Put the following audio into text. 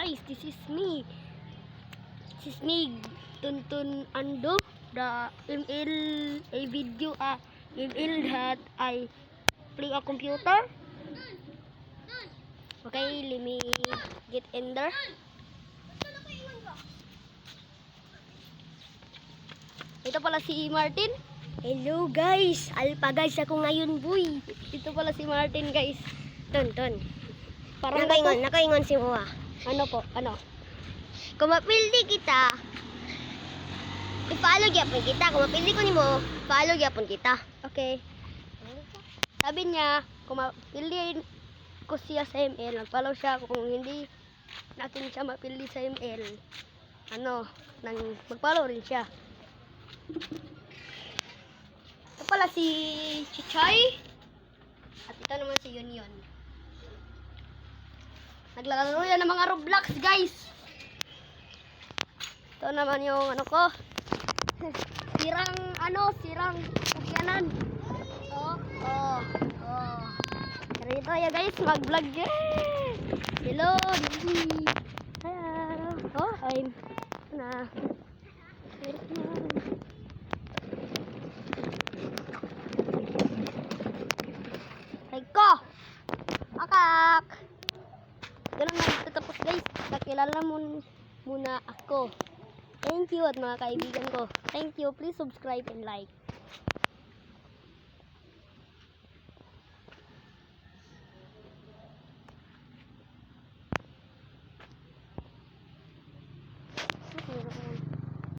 guys, this is me. Tuntun Ando, the email a video email that I play a computer. Okay, let me get in there. Ito pala si Martin. Hello guys, alpha guys ako ngayon boy. Ito pala si Martin guys. Ton. Parang nakaingon si Moa. Ano po? Ano? Kung mapildi kita, i-follow gyapon kita. Kung mapildi ko nimo, follow gyapon kita. Okay. Sabi niya, kung mapildi ko siya sa ML, mag-follow siya. Kung hindi natin siya mapildi sa ML, mag-follow rin siya. Ito pala si Chichay. At ito naman si Yun. Naglalaro yan ng mga Roblox, guys. Ito naman yung ko. Sirang kukyanan. Oh. Rito ya guys, mag-vlog yan. Hello, Didi. Hello. I'm na. Ko. Akak. Ganun na tatapos guys. Kakilala muna ako. Thank you at mga kaibigan ko. Thank you. Please subscribe and like.